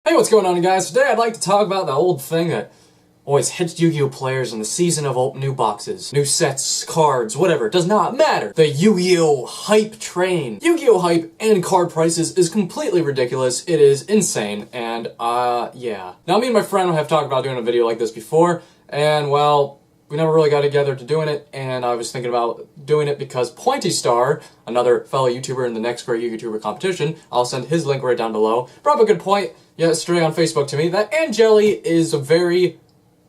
Hey, what's going on, guys? Today I'd like to talk about the old thing that always hits Yu-Gi-Oh players in the season of opening new boxes, new sets, cards, whatever, it does not matter. The Yu-Gi-Oh hype train. Yu-Gi-Oh hype and card prices is completely ridiculous. It is insane, and yeah. Now, me and my friend have talked about doing a video like this before, and well, we never really got together to doing it, and I was thinking about doing it because Pointy Star, another fellow YouTuber in the next great YouTuber competition, I'll send his link right down below, brought up a good point yesterday on Facebook to me that Angeli is a very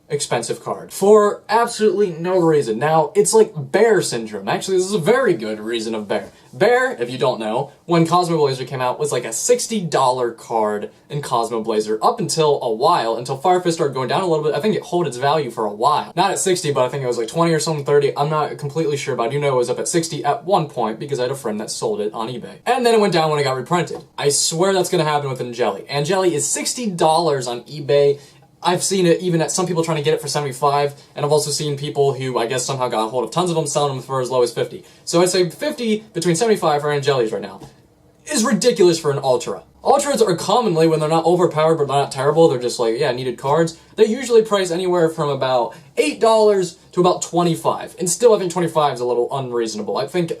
expensive card for absolutely no reason. Now, it's like bear syndrome. Actually, this is a very good reason of bear. Bear, if you don't know, when Cosmo Blazer came out, was like a $60 card in Cosmo Blazer up until a while, until Fire Fist started going down a little bit. I think it held its value for a while. Not at 60, but I think it was like 20 or something, 30. I'm not completely sure, but I do know it was up at 60 at one point because I had a friend that sold it on eBay. And then it went down when it got reprinted. I swear that's gonna happen with Angeli. Angeli is $60 on eBay. I've seen it even at some people trying to get it for 75, and I've also seen people who, I guess, somehow got a hold of tons of them selling them for as low as 50. So I'd say 50 between 75 for Angelis right now is ridiculous for an Ultra. Ultras are commonly, when they're not overpowered but not terrible, they're just like, yeah, needed cards, they usually price anywhere from about $8 to about $25. And still, I think 25 is a little unreasonable. I think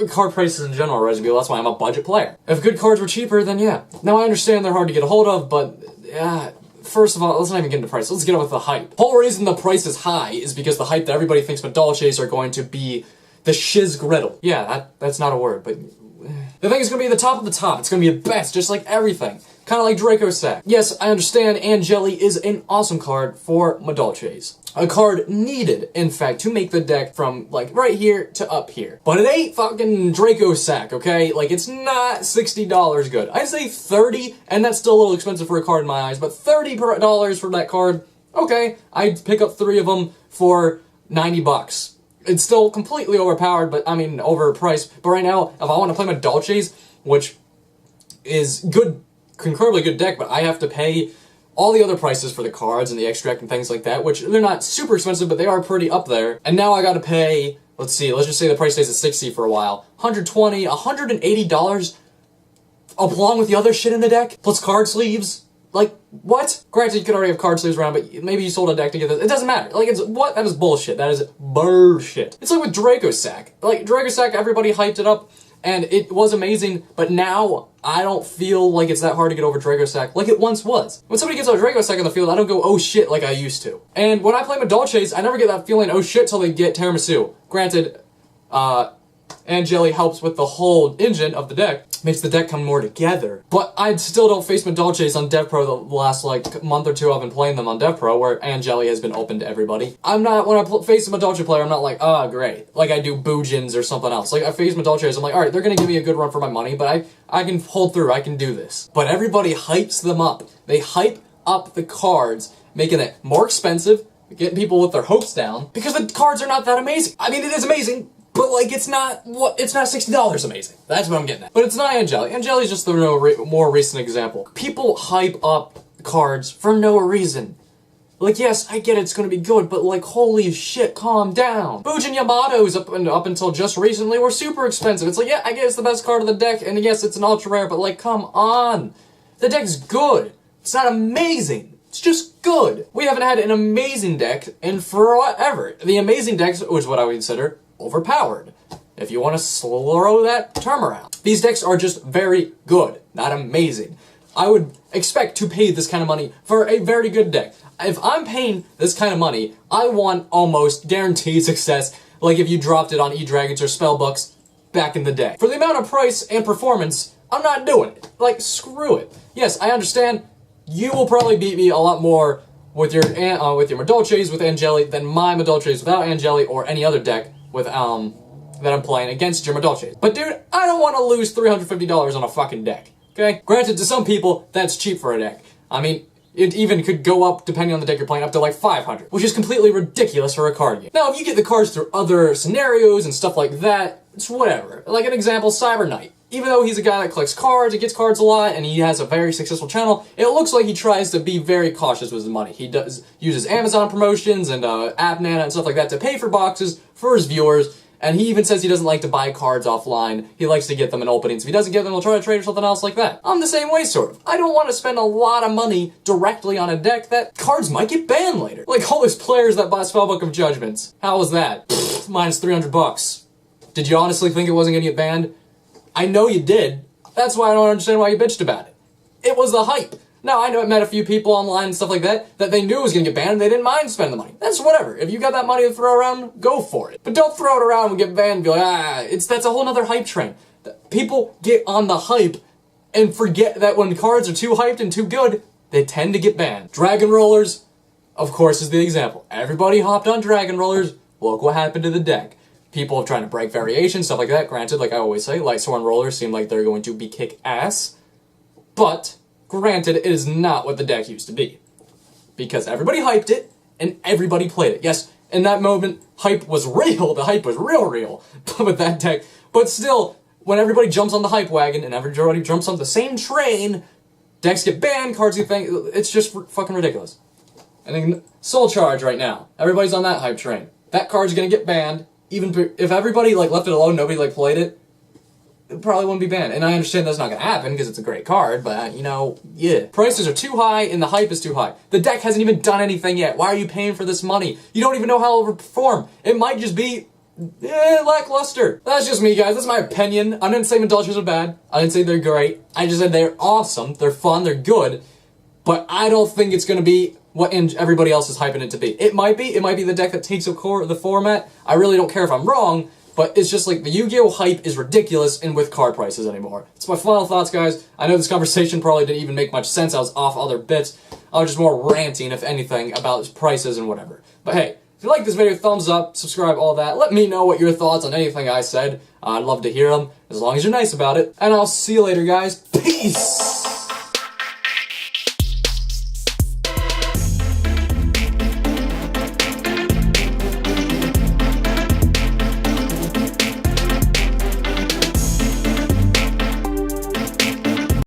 card prices in general are reasonable. That's why I'm a budget player. If good cards were cheaper, then yeah. Now, I understand they're hard to get a hold of, but yeah. First of all, let's not even get into price. Let's get on with the hype. The whole reason the price is high is because the hype that everybody thinks Madolches are going to be the shiz griddle. Yeah, that's not a word, but the thing is going to be the top of the top. It's going to be the best, just like everything. Kind of like Draco Sack. Yes, I understand Angeli is an awesome card for Madolches. A card needed, in fact, to make the deck from, like, right here to up here. But it ain't fucking Draco Sack, okay? Like, it's not $60 good. I'd say 30, and that's still a little expensive for a card in my eyes, but $30 for that card, okay, I'd pick up 3 of them for 90 bucks. It's still completely overpowered, but, I mean, overpriced. But right now, if I want to play Madolches, which is good, incredibly good deck, but I have to pay all the other prices for the cards and the extract and things like that, which they're not super expensive, but they are pretty up there. And now I gotta pay, let's just say the price stays at 60 for a while. $120, $180 along with the other shit in the deck, plus card sleeves. Like, what? Granted, you could already have card sleeves around, but maybe you sold a deck to get this. It doesn't matter. Like, it's, what? That is bullshit. That is bullshit. It's like with Draco Sack. Like, Draco Sack, everybody hyped it up, and it was amazing, but now I don't feel like it's that hard to get over Draco Sack like it once was. When somebody gets a Draco Sack on the field, I don't go, oh shit, like I used to. And when I play Madolches, I never get that feeling, oh shit, till they get Tiramisu. Granted, Angeli helps with the whole engine of the deck, makes the deck come more together. But I still don't face Madolches on DevPro the last, like, month or two I've been playing them on DevPro, where Angeli has been open to everybody. I'm not, when I face a Madolche player, I'm not like, oh, great. Like I do Boojins or something else. Like, I face Madolches, I'm like, alright, they're gonna give me a good run for my money, but I can hold through, I can do this. But everybody hypes them up. They hype up the cards, making it more expensive, getting people with their hopes down, because the cards are not that amazing. I mean, it is amazing, but, like, it's not $60 amazing. That's what I'm getting at. But it's not Angeli. Angeli's just the more recent example. People hype up cards for no reason. Like, yes, I get it's gonna be good, but, like, holy shit, calm down. Boojin Yamato's up until just recently were super expensive. It's like, yeah, I get it's the best card of the deck, and yes, it's an ultra rare, but, like, come on. The deck's good. It's not amazing. It's just good. We haven't had an amazing deck in forever. The amazing decks was what I would consider overpowered, if you want to throw that term around. These decks are just very good, not amazing. I would expect to pay this kind of money for a very good deck. If I'm paying this kind of money, I want almost guaranteed success, like if you dropped it on E-Dragons or Spellbooks back in the day. For the amount of price and performance, I'm not doing it. Like, screw it. Yes, I understand you will probably beat me a lot more with your Madolches with Angeli than my Madolches without Angeli or any other deck with, that I'm playing against your Madolches. But dude, I don't want to lose $350 on a fucking deck, okay? Granted, to some people, that's cheap for a deck. I mean, it even could go up, depending on the deck you're playing, up to like $500, which is completely ridiculous for a card game. Now, if you get the cards through other scenarios and stuff like that, it's whatever. Like an example, Cyber Knight. Even though he's a guy that collects cards, he gets cards a lot, and he has a very successful channel, it looks like he tries to be very cautious with his money. He uses Amazon promotions and AppNana and stuff like that to pay for boxes for his viewers, And he even says he doesn't like to buy cards offline. He likes to get them in openings. If he doesn't get them, he'll try to trade or something else like that. I'm the same way, sort of. I don't want to spend a lot of money directly on a deck that cards might get banned later. Like all those players that bought Spellbook of Judgments. How was that? Pfft, minus 300 bucks. Did you honestly think it wasn't gonna get banned? I know you did. That's why I don't understand why you bitched about it. It was the hype. Now, I know I met a few people online and stuff like that they knew it was going to get banned and they didn't mind spending the money. That's whatever. If you got that money to throw around, go for it. But don't throw it around and get banned and be like, that's a whole nother hype train. People get on the hype and forget that when cards are too hyped and too good, they tend to get banned. Dragon Rollers, of course, is the example. Everybody hopped on Dragon Rollers. Look what happened to the deck. People are trying to break variations, stuff like that. Granted, like I always say, Lightsworn Rollers seem like they're going to be kick-ass. But granted, it is not what the deck used to be. Because everybody hyped it, and everybody played it. Yes, in that moment, hype was real. The hype was real with that deck. But still, when everybody jumps on the hype wagon, and everybody jumps on the same train, decks get banned, cards get banned. It's just fucking ridiculous. And then Soul Charge right now. Everybody's on that hype train. That card's gonna get banned. Even if everybody left it alone, nobody played it, it probably wouldn't be banned. And I understand that's not going to happen because it's a great card, but, yeah. Prices are too high and the hype is too high. The deck hasn't even done anything yet. Why are you paying for this money? You don't even know how it'll perform. It might just be, lackluster. That's just me, guys. That's my opinion. I didn't say Indulgers are bad. I didn't say they're great. I just said they're awesome. They're fun. They're good. But I don't think it's going to be what everybody else is hyping it to be. It might be the deck that takes the format. I really don't care if I'm wrong, but it's just like the Yu-Gi-Oh! Hype is ridiculous and with card prices anymore. It's my final thoughts, guys. I know this conversation probably didn't even make much sense. I was off other bits. I was just more ranting, if anything, about prices and whatever. But hey, if you like this video, thumbs up, subscribe, all that. Let me know what your thoughts on anything I said. I'd love to hear them, as long as you're nice about it. And I'll see you later, guys. Peace!